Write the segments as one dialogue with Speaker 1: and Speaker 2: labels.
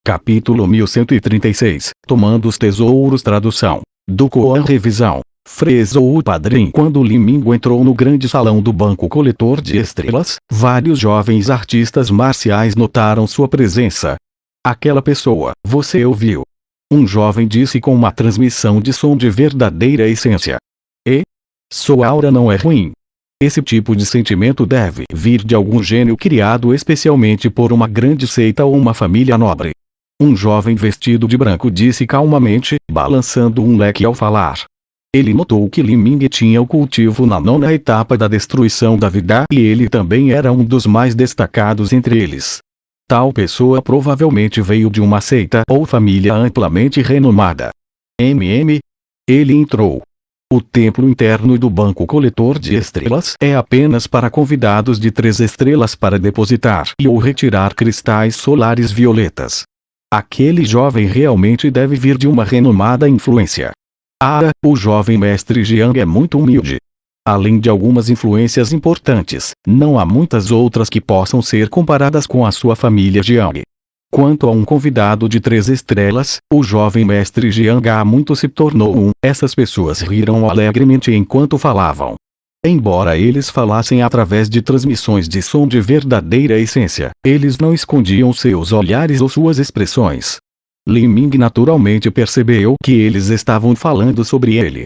Speaker 1: Capítulo 1136. Tomando os tesouros. Tradução do Koan. Revisão. Fresou o padrinho. Quando Li Mingo entrou no grande salão do Banco Coletor de Estrelas, vários jovens artistas marciais notaram sua presença. Aquela pessoa, você ouviu? Um jovem disse com uma transmissão de som de verdadeira essência. E? Sua aura não é ruim. Esse tipo de sentimento deve vir de algum gênio criado especialmente por uma grande seita ou uma família nobre. Um jovem vestido de branco disse calmamente, balançando um leque ao falar. Ele notou que Li Ming tinha o cultivo na 9ª etapa da destruição da vida e ele também era um dos mais destacados entre eles. Tal pessoa provavelmente veio de uma seita ou família amplamente renomada. Ele entrou. O templo interno do Banco Coletor de Estrelas é apenas para convidados de 3 estrelas para depositar e ou retirar cristais solares violetas. Aquele jovem realmente deve vir de uma renomada influência. O jovem mestre Jiang é muito humilde. Além de algumas influências importantes, não há muitas outras que possam ser comparadas com a sua família Jiang. Quanto a um convidado de 3 estrelas, o jovem mestre Jiang há muito se tornou um. Essas pessoas riram alegremente enquanto falavam. Embora eles falassem através de transmissões de som de verdadeira essência, eles não escondiam seus olhares ou suas expressões. Li Ming naturalmente percebeu que eles estavam falando sobre ele.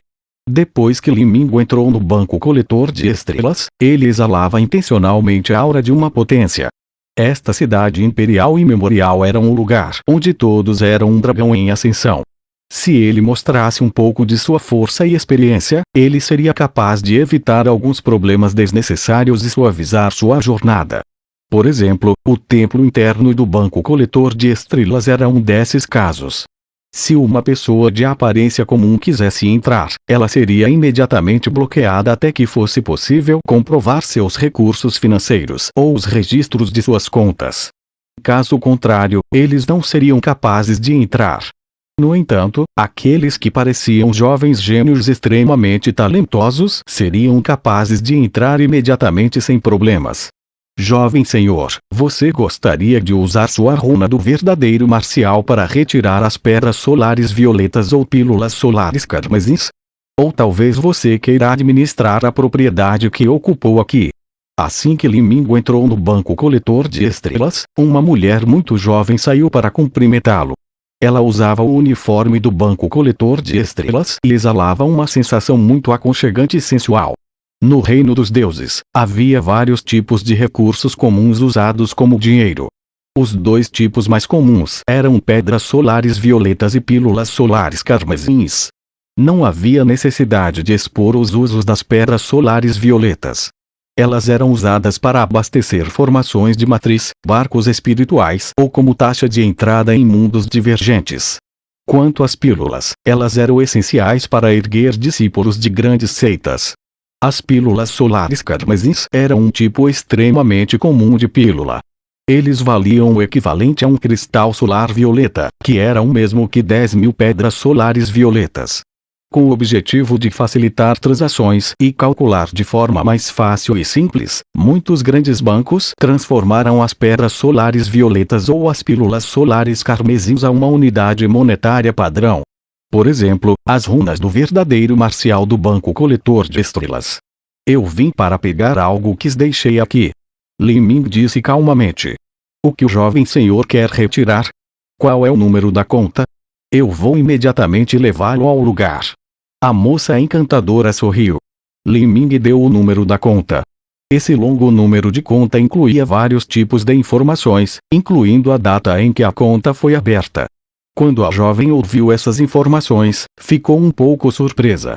Speaker 1: Depois que Li Ming entrou no Banco Coletor de Estrelas, ele exalava intencionalmente a aura de uma potência. Esta cidade imperial imemorial era um lugar onde todos eram um dragão em ascensão. Se ele mostrasse um pouco de sua força e experiência, ele seria capaz de evitar alguns problemas desnecessários e suavizar sua jornada. Por exemplo, o templo interno do Banco Coletor de Estrelas era um desses casos. Se uma pessoa de aparência comum quisesse entrar, ela seria imediatamente bloqueada até que fosse possível comprovar seus recursos financeiros ou os registros de suas contas. Caso contrário, eles não seriam capazes de entrar. No entanto, aqueles que pareciam jovens gênios extremamente talentosos seriam capazes de entrar imediatamente sem problemas. Jovem senhor, você gostaria de usar sua runa do verdadeiro marcial para retirar as pedras solares violetas ou pílulas solares carmesins? Ou talvez você queira administrar a propriedade que ocupou aqui. Assim que Li Ming entrou no Banco Coletor de Estrelas, uma mulher muito jovem saiu para cumprimentá-lo. Ela usava o uniforme do Banco Coletor de Estrelas e exalava uma sensação muito aconchegante e sensual. No reino dos deuses, havia vários tipos de recursos comuns usados como dinheiro. Os 2 tipos mais comuns eram pedras solares violetas e pílulas solares carmesins. Não havia necessidade de expor os usos das pedras solares violetas. Elas eram usadas para abastecer formações de matriz, barcos espirituais ou como taxa de entrada em mundos divergentes. Quanto às pílulas, elas eram essenciais para erguer discípulos de grandes seitas. As pílulas solares carmesins eram um tipo extremamente comum de pílula. Eles valiam o equivalente a um cristal solar violeta, que era o mesmo que 10.000 pedras solares violetas. Com o objetivo de facilitar transações e calcular de forma mais fácil e simples, muitos grandes bancos transformaram as pedras solares violetas ou as pílulas solares carmesins a uma unidade monetária padrão. Por exemplo, as runas do verdadeiro marcial do Banco Coletor de Estrelas. Eu vim para pegar algo que deixei aqui. Li Ming disse calmamente. O que o jovem senhor quer retirar? Qual é o número da conta? Eu vou imediatamente levá-lo ao lugar. A moça encantadora sorriu. Li Ming deu o número da conta. Esse longo número de conta incluía vários tipos de informações, incluindo a data em que a conta foi aberta. Quando a jovem ouviu essas informações, ficou um pouco surpresa.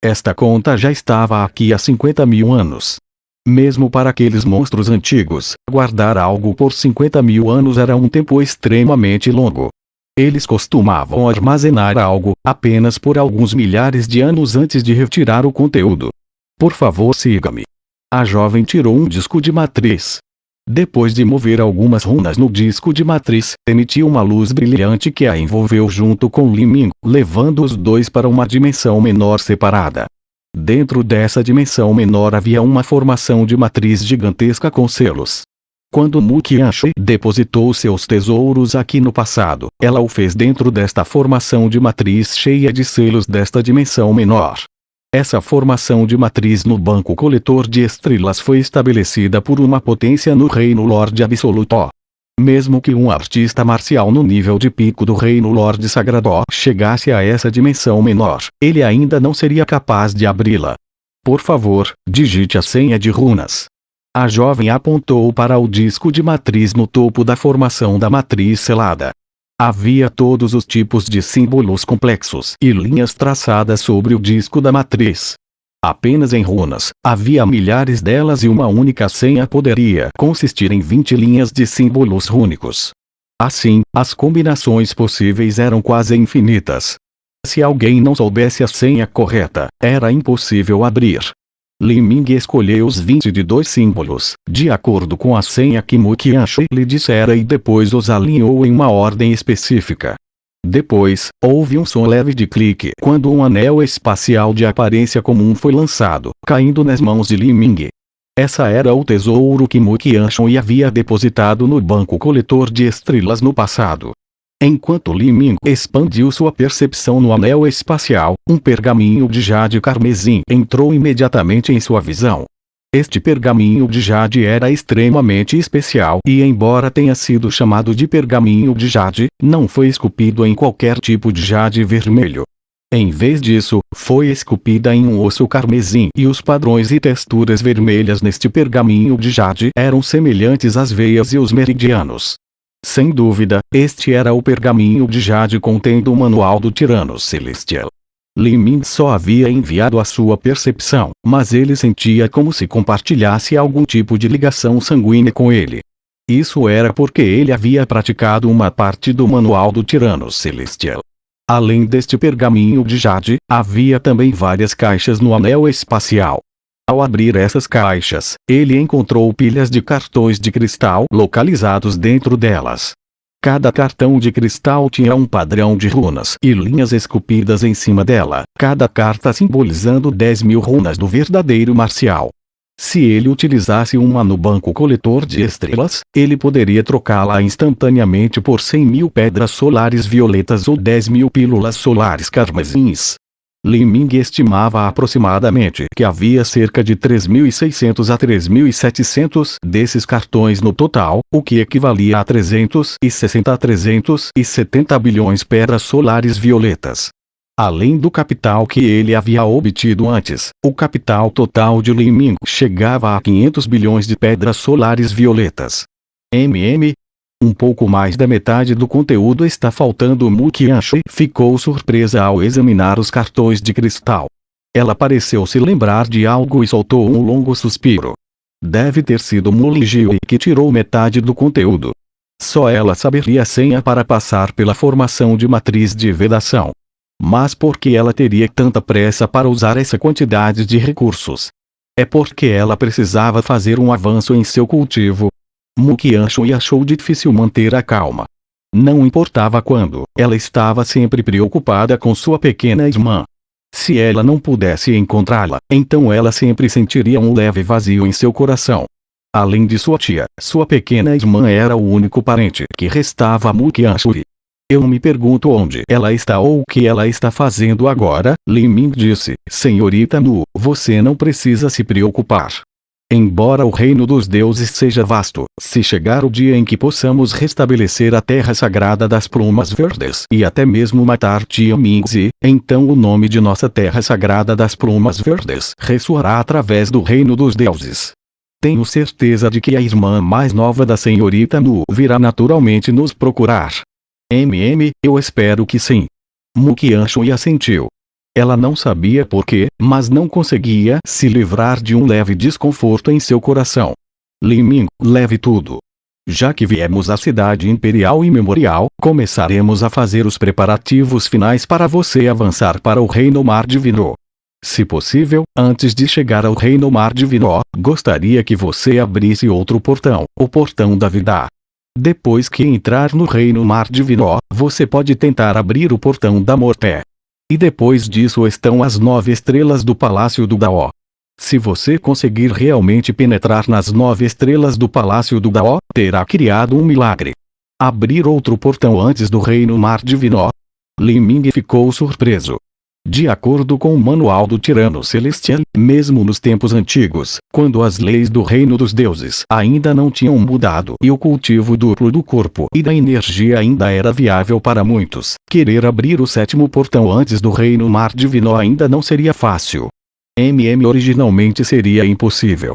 Speaker 1: Esta conta já estava aqui há 50.000 anos. Mesmo para aqueles monstros antigos, guardar algo por 50.000 anos era um tempo extremamente longo. Eles costumavam armazenar algo apenas por alguns milhares de anos antes de retirar o conteúdo. Por favor, siga-me. A jovem tirou um disco de matriz. Depois de mover algumas runas no disco de matriz, emitiu uma luz brilhante que a envolveu junto com Li Ming, levando os 2 para uma dimensão menor separada. Dentro dessa dimensão menor havia uma formação de matriz gigantesca com selos. Quando Mu Qianshui depositou seus tesouros aqui no passado, ela o fez dentro desta formação de matriz cheia de selos desta dimensão menor. Essa formação de matriz no banco coletor de estrelas foi estabelecida por uma potência no reino Lorde Absoluto. Mesmo que um artista marcial no nível de pico do reino Lorde Sagrado chegasse a essa dimensão menor, ele ainda não seria capaz de abri-la. Por favor, digite a senha de runas. A jovem apontou para o disco de matriz no topo da formação da matriz selada. Havia todos os tipos de símbolos complexos e linhas traçadas sobre o disco da matriz. Apenas em runas, havia milhares delas e uma única senha poderia consistir em 20 linhas de símbolos rúnicos. Assim, as combinações possíveis eram quase infinitas. Se alguém não soubesse a senha correta, era impossível abrir. Li Ming escolheu os 22 símbolos, de acordo com a senha que Mu Qianshui lhe dissera e depois os alinhou em uma ordem específica. Depois, houve um som leve de clique quando um anel espacial de aparência comum foi lançado, caindo nas mãos de Li Ming. Essa era o tesouro que Mu Qianshui havia depositado no banco coletor de estrelas no passado. Enquanto Li Ming expandiu sua percepção no anel espacial, um pergaminho de jade carmesim entrou imediatamente em sua visão. Este pergaminho de jade era extremamente especial e, embora tenha sido chamado de pergaminho de jade, não foi esculpido em qualquer tipo de jade vermelho. Em vez disso, foi esculpida em um osso carmesim e os padrões e texturas vermelhas neste pergaminho de jade eram semelhantes às veias e os meridianos. Sem dúvida, este era o pergaminho de jade contendo o manual do Tirano Celestial. Li Ming só havia enviado a sua percepção, mas ele sentia como se compartilhasse algum tipo de ligação sanguínea com ele. Isso era porque ele havia praticado uma parte do manual do Tirano Celestial. Além deste pergaminho de jade, havia também várias caixas no anel espacial. Ao abrir essas caixas, ele encontrou pilhas de cartões de cristal localizados dentro delas. Cada cartão de cristal tinha um padrão de runas e linhas esculpidas em cima dela, cada carta simbolizando 10.000 runas do verdadeiro marcial. Se ele utilizasse uma no banco coletor de estrelas, ele poderia trocá-la instantaneamente por 100.000 pedras solares violetas ou 10.000 pílulas solares carmesins. Li Ming estimava aproximadamente que havia cerca de 3.600 a 3.700 desses cartões no total, o que equivalia a 360 a 370 bilhões pedras solares violetas. Além do capital que ele havia obtido antes, o capital total de Li Ming chegava a 500 bilhões de pedras solares violetas. Um pouco mais da metade do conteúdo está faltando. Mu Qianshui ficou surpresa ao examinar os cartões de cristal. Ela pareceu se lembrar de algo e soltou um longo suspiro. Deve ter sido Mu Lijiu que tirou metade do conteúdo. Só ela saberia a senha para passar pela formação de matriz de vedação. Mas por que ela teria tanta pressa para usar essa quantidade de recursos? É porque ela precisava fazer um avanço em seu cultivo. Mu Qianshui achou difícil manter a calma. Não importava quando, ela estava sempre preocupada com sua pequena irmã. Se ela não pudesse encontrá-la, então ela sempre sentiria um leve vazio em seu coração. Além de sua tia, sua pequena irmã era o único parente que restava a Mu Qianshui. Eu me pergunto onde ela está ou o que ela está fazendo agora, Li Ming disse. Senhorita Nu, você não precisa se preocupar. Embora o reino dos deuses seja vasto, se chegar o dia em que possamos restabelecer a terra sagrada das plumas verdes e até mesmo matar Tia Mingzi, então o nome de nossa terra sagrada das plumas verdes ressoará através do reino dos deuses. Tenho certeza de que a irmã mais nova da senhorita Nu virá naturalmente nos procurar. Eu espero que sim. Mu Qianshui assentiu. Ela não sabia por quê, mas não conseguia se livrar de um leve desconforto em seu coração. Li Ming, leve tudo. Já que viemos à cidade imperial e memorial, começaremos a fazer os preparativos finais para você avançar para o Reino Mar Divino. Se possível, antes de chegar ao Reino Mar Divino, gostaria que você abrisse outro portão, o Portão da Vida. Depois que entrar no Reino Mar Divino, você pode tentar abrir o Portão da Morte. E depois disso estão as 9 estrelas do Palácio do Dao. Se você conseguir realmente penetrar nas 9 estrelas do Palácio do Dao, terá criado um milagre. Abrir outro portão antes do Reino Mar Divino? Li Ming ficou surpreso. De acordo com o manual do Tirano Celestial, mesmo nos tempos antigos, quando as leis do reino dos deuses ainda não tinham mudado e o cultivo duplo do corpo e da energia ainda era viável para muitos, querer abrir o 7º portão antes do Reino Mar Divino ainda não seria fácil. Originalmente seria impossível.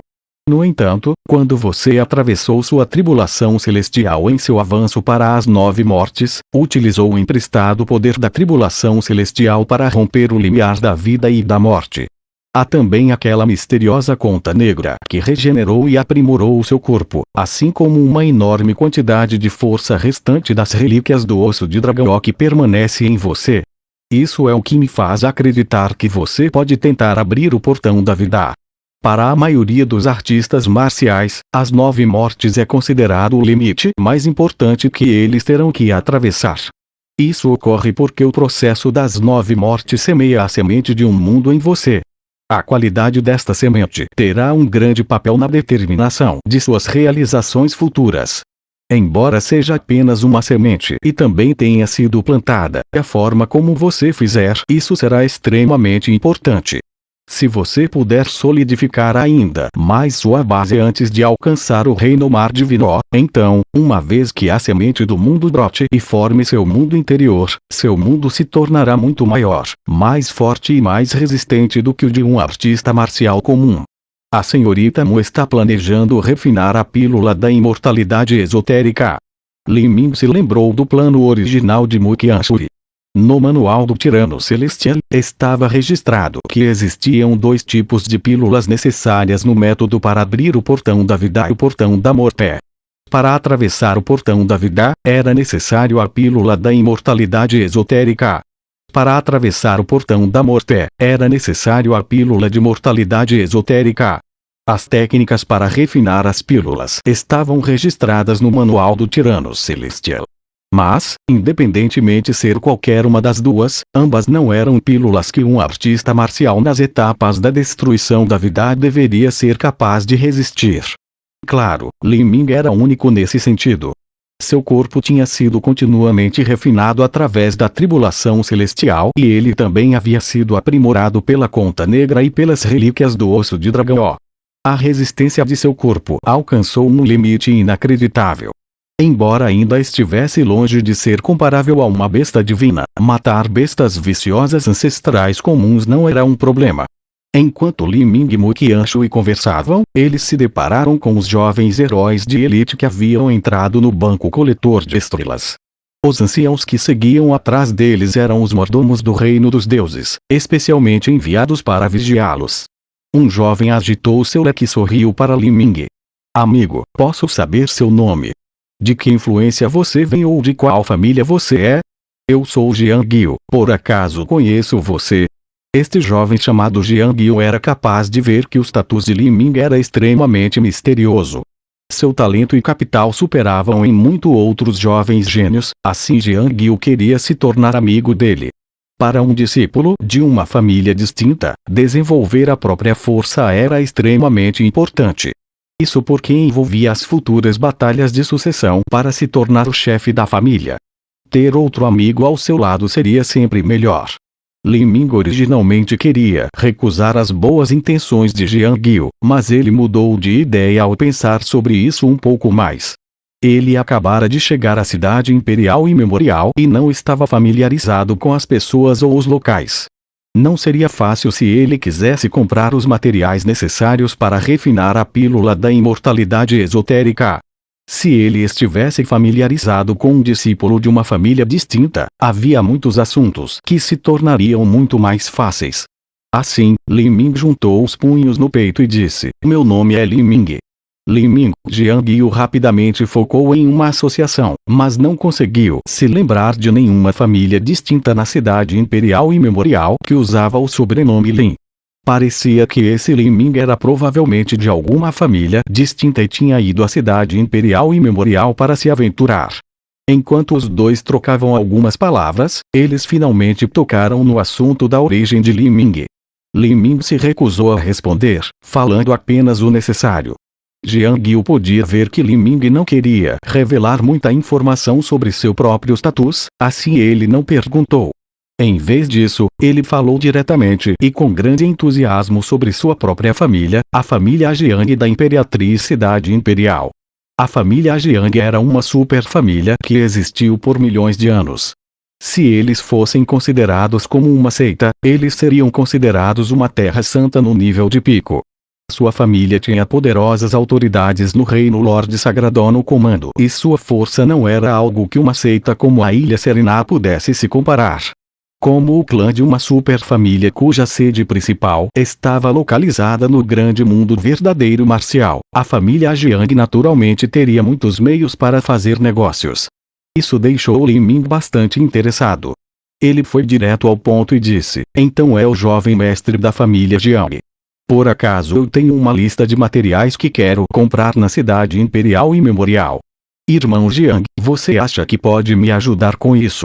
Speaker 1: No entanto, quando você atravessou sua tribulação celestial em seu avanço para as 9 mortes, utilizou o emprestado poder da tribulação celestial para romper o limiar da vida e da morte. Há também aquela misteriosa conta negra que regenerou e aprimorou o seu corpo, assim como uma enorme quantidade de força restante das relíquias do osso de dragão que permanece em você. Isso é o que me faz acreditar que você pode tentar abrir o portão da vida. Para a maioria dos artistas marciais, as 9 mortes é considerado o limite mais importante que eles terão que atravessar. Isso ocorre porque o processo das 9 mortes semeia a semente de um mundo em você. A qualidade desta semente terá um grande papel na determinação de suas realizações futuras. Embora seja apenas uma semente e também tenha sido plantada, a forma como você fizer isso será extremamente importante. Se você puder solidificar ainda mais sua base antes de alcançar o Reino Mar Divino, então, uma vez que a semente do mundo brote e forme seu mundo interior, seu mundo se tornará muito maior, mais forte e mais resistente do que o de um artista marcial comum. A senhorita Mu está planejando refinar a pílula da imortalidade esotérica. Li Ming se lembrou do plano original de Mu Qianshui. No manual do Tirano Celestial, estava registrado que existiam 2 tipos de pílulas necessárias no método para abrir o portão da vida e o portão da morte. Para atravessar o portão da vida, era necessário a pílula da imortalidade esotérica. Para atravessar o portão da morte, era necessário a pílula de mortalidade esotérica. As técnicas para refinar as pílulas estavam registradas no manual do Tirano Celestial. Mas, independentemente ser qualquer uma das duas, ambas não eram pílulas que um artista marcial nas etapas da destruição da vida deveria ser capaz de resistir. Claro, Li Ming era único nesse sentido. Seu corpo tinha sido continuamente refinado através da tribulação celestial e ele também havia sido aprimorado pela conta negra e pelas relíquias do osso de dragão. A resistência de seu corpo alcançou um limite inacreditável. Embora ainda estivesse longe de ser comparável a uma besta divina, matar bestas viciosas ancestrais comuns não era um problema. Enquanto Li Ming e Mu Qianshui conversavam, eles se depararam com os jovens heróis de elite que haviam entrado no banco coletor de estrelas. Os anciãos que seguiam atrás deles eram os mordomos do reino dos deuses, especialmente enviados para vigiá-los. Um jovem agitou seu leque e sorriu para Li Ming. Amigo, posso saber seu nome? De que influência você vem ou de qual família você é? Eu sou Jiang Guo, por acaso conheço você? Este jovem chamado Jiang Guo era capaz de ver que o status de Li Ming era extremamente misterioso. Seu talento e capital superavam em muito outros jovens gênios, assim Jiang Guo queria se tornar amigo dele. Para um discípulo de uma família distinta, desenvolver a própria força era extremamente importante. Isso porque envolvia as futuras batalhas de sucessão para se tornar o chefe da família. Ter outro amigo ao seu lado seria sempre melhor. Li Ming originalmente queria recusar as boas intenções de Jiang Guo, mas ele mudou de ideia ao pensar sobre isso um pouco mais. Ele acabara de chegar à cidade imperial imemorial e não estava familiarizado com as pessoas ou os locais. Não seria fácil se ele quisesse comprar os materiais necessários para refinar a pílula da imortalidade esotérica. Se ele estivesse familiarizado com um discípulo de uma família distinta, havia muitos assuntos que se tornariam muito mais fáceis. Assim, Li Ming juntou os punhos no peito e disse: meu nome é Li Ming. Li Ming. Jiang Guo rapidamente focou em uma associação, mas não conseguiu se lembrar de nenhuma família distinta na cidade imperial imemorial que usava o sobrenome Lin. Parecia que esse Li Ming era provavelmente de alguma família distinta e tinha ido à cidade imperial imemorial para se aventurar. Enquanto os dois trocavam algumas palavras, eles finalmente tocaram no assunto da origem de Li Ming. Lin Ming se recusou a responder, falando apenas o necessário. Jiang Yu podia ver que Lin Ming não queria revelar muita informação sobre seu próprio status, assim ele não perguntou. Em vez disso, ele falou diretamente e com grande entusiasmo sobre sua própria família, a família Jiang da Imperatriz Cidade Imperial. A família Jiang era uma super família que existiu por milhões de anos. Se eles fossem considerados como uma seita, eles seriam considerados uma terra santa no nível de pico. Sua família tinha poderosas autoridades no reino Lorde Sagrado no comando e sua força não era algo que uma seita como a Ilha Serena pudesse se comparar. Como o clã de uma super família cuja sede principal estava localizada no grande mundo verdadeiro marcial, a família Jiang naturalmente teria muitos meios para fazer negócios. Isso deixou Lin Ming bastante interessado. Ele foi direto ao ponto e disse: então é o jovem mestre da família Jiang. Por acaso eu tenho uma lista de materiais que quero comprar na cidade imperial e memorial. Irmão Jiang, você acha que pode me ajudar com isso?